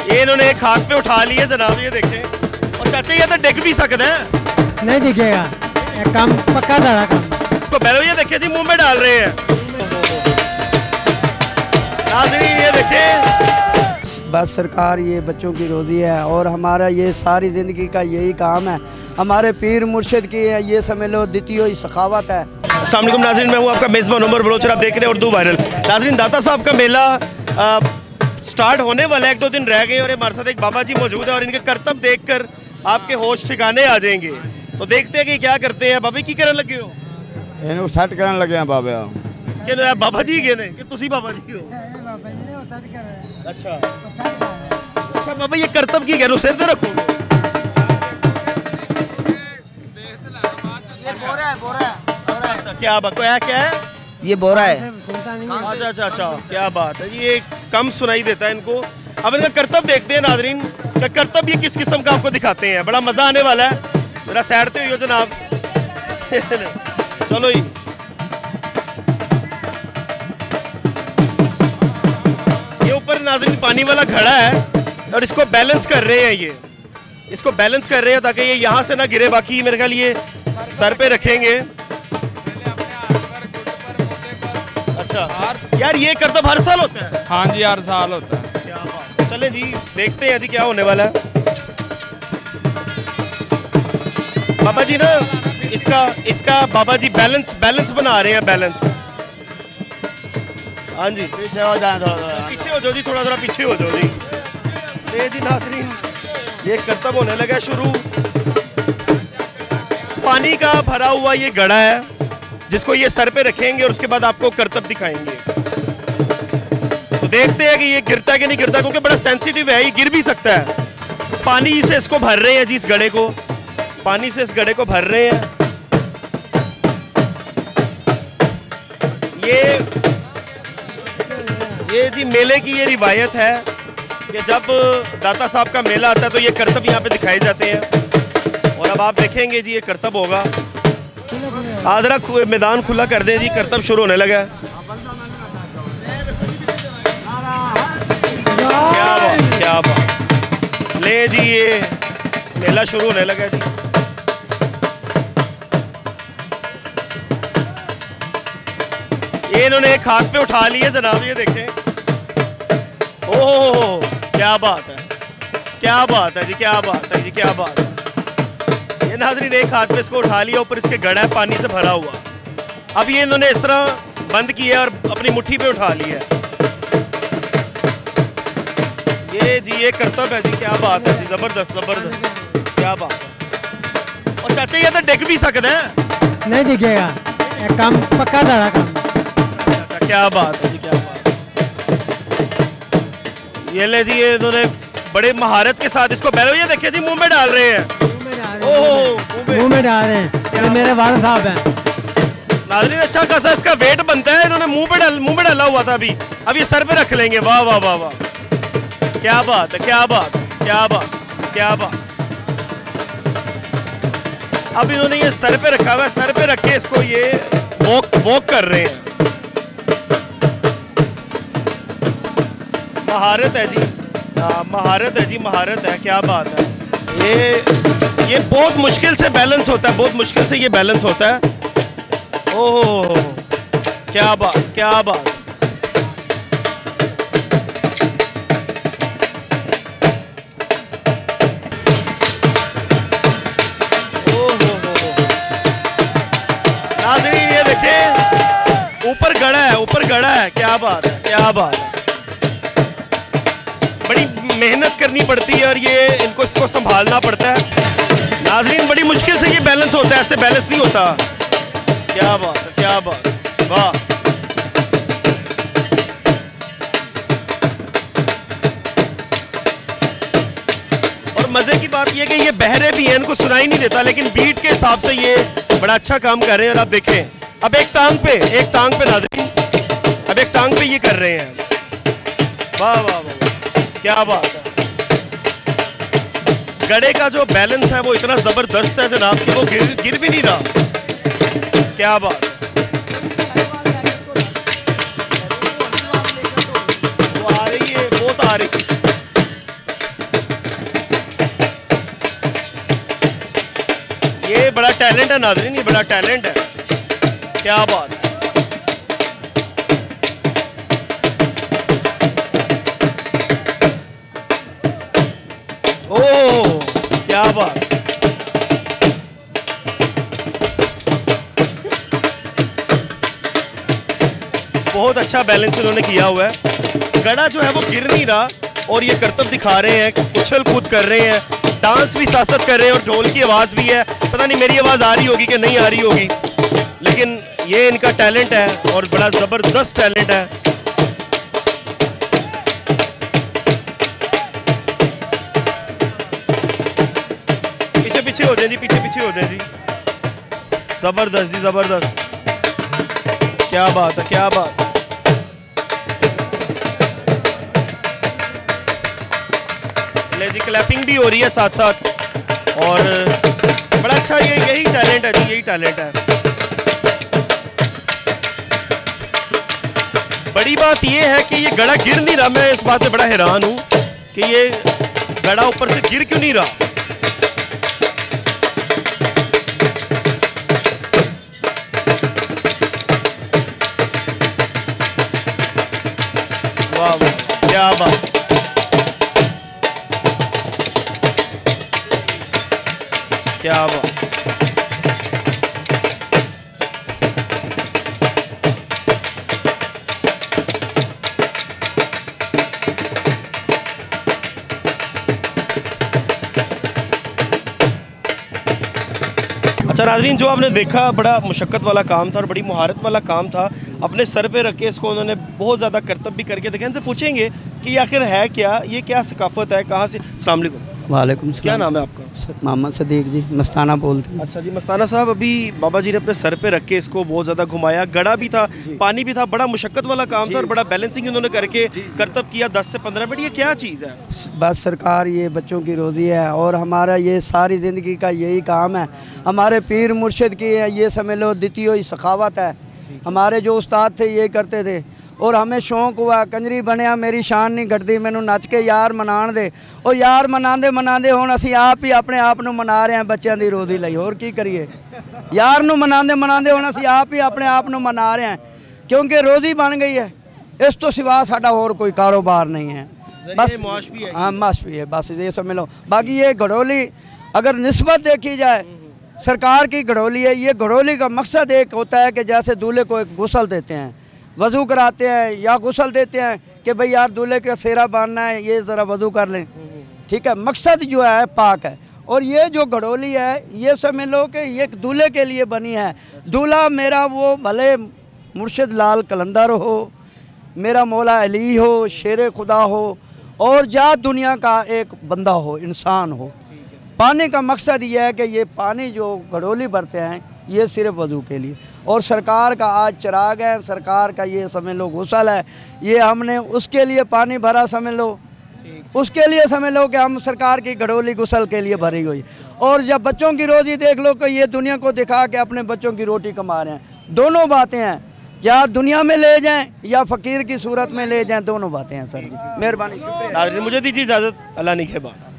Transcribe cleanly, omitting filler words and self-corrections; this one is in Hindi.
ये इन्होंने एक हाथ पे उठा लिया जनाब, ये देखें। और चाचा ये तो डिग भी सकता है। नहीं दिखेगा, काम पक्का धड़ा काम। तो बैलो ये देखिए जी, मुंह में डाल रहे हैं। नाज़रीन ये देखिए, बस सरकार ये बच्चों की रोज़ी है और हमारा ये सारी ज़िंदगी का यही काम है। हमारे पीर मुर्शिद की है, ये समझ लो द्वितीय हुई सखावत है। अस्सलाम वालेकुम नाज़रीन, मैं हूँ आपका मेज़बान उमर बलोच और आप देख रहे हैं उर्दू वायरल। नाज़रीन दाता साहब का मेला स्टार्ट होने वाला है, 1-2 दिन रह गए और हमारे साथ एक बाबा जी मौजूद है और इनके करतब देखकर आपके होश ठिकाने आ जाएंगे। तो देखते हैं कि क्या करते हैं। बाबा की करने लगे हो? ਇਹਨੂੰ ਸੈੱਟ ਕਰਨ ਲੱਗਿਆ ਬਾਬਾ। ਕਿਹਨੂੰ ਹੈ ਬਾਬਾ ਜੀ ਗਏ ਨੇ ਕਿ ਤੁਸੀਂ ਬਾਬਾ ਜੀ ਹੋ? बाबा जी ने वो सट कर रहे हैं। अच्छा बाबा ये करतब की कह रहे हो, सिर पे रखोगे? ये बोरा है, बोरा है। अच्छा क्या बात, क्या है? ये बोरा है। सुनता नहीं। अच्छा क्या बात है। ये कम सुनाई देता है इनको। अब इनका करतब देखते हैं नाज़रीन, कि करतब ये किस किस्म का आपको दिखाते हैं। बड़ा मज़ा आने वाला है। जरा सैर तो हो जनाब। चलो ही ये ऊपर नाज़रीन पानी वाला घड़ा है और इसको बैलेंस कर रहे हैं। ये इसको बैलेंस कर रहे हैं ताकि ये यहाँ से ना गिरे। बाकी मेरे ख्याल ये सर पे रखेंगे। अच्छा यार, ये करतब हर साल होता है? हाँ जी, हर साल होता है। क्या बात। चले जी देखते हैं जी क्या होने वाला है। बाबा जी ना इसका बाबा जी बैलेंस बना रहे हैं, बैलेंस। हाँ जी पीछे हो जाए थोड़ा। पीछे हो जाओ जी, थोड़ा पीछे हो जाओ जी। ये जी नाज़रीन ये करतब होने लगा शुरू। पानी का भरा हुआ ये घड़ा है जिसको ये सर पे रखेंगे और उसके बाद आपको करतब दिखाएंगे। तो देखते हैं कि ये गिरता है कि नहीं गिरता, क्योंकि बड़ा सेंसिटिव है, ये गिर भी सकता है। पानी से इसको भर रहे हैं जी, इस घड़े को पानी से इस घड़े को भर रहे हैं। ये जी मेले की ये रिवायत है कि जब दाता साहब का मेला आता है तो ये करतब यहाँ पे दिखाए जाते हैं। और अब आप देखेंगे जी ये करतब होगा। आदरा मैदान खुला कर दें जी, करतब शुरू होने लगा है। क्या बात। ले जी ये मेला शुरू होने लगा जी। ये इन्होंने एक हाथ पे उठा लिया जनाब, ये देखें। ओह क्या बात है, क्या बात है जी, क्या बात है जी, क्या बात है। ये नाज़रीन एक हाथ पे इसको उठा लिया, ऊपर इसके घड़ा है पानी से भरा हुआ। अब ये इन्होंने इस तरह बंद किया और अपनी मुट्ठी पे उठा लिया। ये जी ये करतब है जी, क्या बात है जी, जबरदस्त क्या बात है। और चाचा ये तो डिग भी सकता है। नहीं दिखेगा, काम पक्का धड़ा काम। क्या बात है जी, क्या बात। ये ले जी, ये इन्होंने बड़े महारत के साथ इसको बैलो ये देखिए जी, मुंह में डाल रहे हैं। मुंह में डाल रहे हैं। ये मेरे वाल साहब हैं। नाज़रीन अच्छा खासा इसका वेट बनता है। इन्होंने मुंह में डाला हुआ था अभी, अब ये सर पे रख लेंगे। वाह वाह वाह वाह, क्या बात है, क्या बात, क्या बात, क्या बात। अब इन्होंने ये सर पे रखा हुआ है, सर पे रख के इसको ये वॉक कर रहे हैं। महारत है जी, महारत है जी, महारत है, क्या बात है। ये बहुत मुश्किल से बैलेंस होता है, बहुत मुश्किल से ये बैलेंस होता है। ओह क्या बात, क्या बात। नाज़रीन ये देखिए, ऊपर गड़ा है, क्या बात है, क्या बात है। बड़ी मेहनत करनी पड़ती है और ये इसको संभालना पड़ता है। नाज़रीन बड़ी मुश्किल से ये बैलेंस होता है, ऐसे बैलेंस नहीं होता। क्या बात है, क्या बात, वाह। और मज़े की बात ये कि ये बहरे भी हैं, इनको सुनाई नहीं देता, लेकिन बीट के हिसाब से ये बड़ा अच्छा काम कर रहे हैं। और आप देखें, अब एक टांग पे नाज़रीन, अब एक टांग पे ये कर रहे हैं। वाह वाह वाह, क्या बात है। गड़े का जो बैलेंस है वो इतना जबरदस्त है जनाब कि वो गिर भी नहीं रहा। क्या बात है। वो आ रही है, बहुत आ रही है। टैलेंट है नाज़रीन, ये बड़ा टैलेंट है, क्या बात है। ओह क्या बात, बहुत अच्छा बैलेंस इन्होंने किया हुआ है। गड़ा जो है वो गिर नहीं रहा और ये करतब दिखा रहे हैं, उछल कूद कर रहे हैं, डांस भी साथ साथ कर रहे हैं और ढोल की आवाज़ भी है। पता नहीं मेरी आवाज़ आ रही होगी कि नहीं आ रही होगी, लेकिन ये इनका टैलेंट है और बड़ा ज़बरदस्त टैलेंट है। पीछे पीछे हो जाए जी, पीछे पीछे हो जाए जी, ज़बरदस्त जी ज़बरदस्त, क्या बात है क्या बात। ले जी क्लैपिंग भी हो रही है साथ साथ और बड़ा अच्छा, ये यही टैलेंट है जी, यही टैलेंट है। बड़ी बात ये है कि ये गड़ा गिर नहीं रहा, मैं इस बात से बड़ा हैरान हूं कि ये गड़ा ऊपर से गिर क्यों नहीं रहा। वाह वाह क्या बात, क्या बात। अच्छा नाज़रीन, जो आपने देखा बड़ा मुशक्क़त वाला काम था और बड़ी महारत वाला काम था। अपने सर पे रख के इसको उन्होंने बहुत ज़्यादा करतब भी करके देखा। इनसे पूछेंगे कि आखिर है क्या, ये क्या सकाफ़त है, कहाँ से। अस्सलाम वालेकुम। वालेकुम क्या नाम है आपका? मोहम्मद सदीक जी, मस्ताना बोलते हैं। अच्छा जी मस्ताना साहब, अभी बाबा जी ने अपने सर पे रख के इसको बहुत ज़्यादा घुमाया, गड़ा भी था, पानी भी था, बड़ा मुशक्क़त वाला काम था और बड़ा बैलेंसिंग इन्होंने करके करतब किया 10 से 15 मिनट। ये क्या चीज़ है? बस सरकार, ये बच्चों की रोज़ी है और हमारा ये सारी ज़िंदगी का यही काम है। हमारे पीर मुर्शिद की ये समझ लो द्वितीय ही सखावत है। हमारे जो उस्ताद थे ये करते थे और हमें शौक हुआ, कंजरी बनया मेरी शान नहीं घटती, मैनू नच के यार मनाण दे। और यार मनाते मनाते हुण असीं आप ही अपने आप नूं मना रहे हैं बच्चों की रोज़ी लई, होर की करिए। यार नूं मनाते मनाते हुण असीं आप ही अपने आप नूं मना रहे हैं, क्योंकि रोज़ी बन गई है। इस तो सिवा साडा होर कोई कारोबार नहीं है। बस माश भी है। हाँ माश भी है, बस ये समझ लो। बाकी ये घड़ोली अगर निस्बत देखी जाए सरकार की घड़ोली है। ये घड़ोली का मकसद एक होता है कि जैसे दूल्हे को एक गुसल देते हैं, वज़ू कराते हैं या गुसल देते हैं कि भाई यार दूल्हे का सेहरा बांधना है, ये ज़रा वज़ू कर लें, ठीक है। मकसद जो है पाक है। और ये जो घड़ोली है ये समझ लो कि ये दूल्हे के लिए बनी है। दूल्हा मेरा वो भले मुर्शिद लाल कलंदर हो, मेरा मौला अली हो, शेर खुदा हो और जा दुनिया का एक बंदा हो, इंसान हो। पानी का मकसद ये है कि ये पानी जो घड़ोली भरते हैं ये सिर्फ वज़ू के लिए। और सरकार का आज चिराग है, सरकार का ये समझ लो गुसल है, ये हमने उसके लिए पानी भरा, समझ लो उसके लिए समझ लो कि हम सरकार की घड़ोली गुसल के लिए भरी हुई। और जब बच्चों की रोज़ी देख लो कि ये दुनिया को दिखा के अपने बच्चों की रोटी कमा रहे हैं। दोनों बातें हैं, या दुनिया में ले जाएं या फ़कीर की सूरत में ले जाएं, दोनों बातें हैं। सर जी मेहरबानी, शुक्रिया। मुझे दीजिए इजाज़त, अल्लाह निगहबान।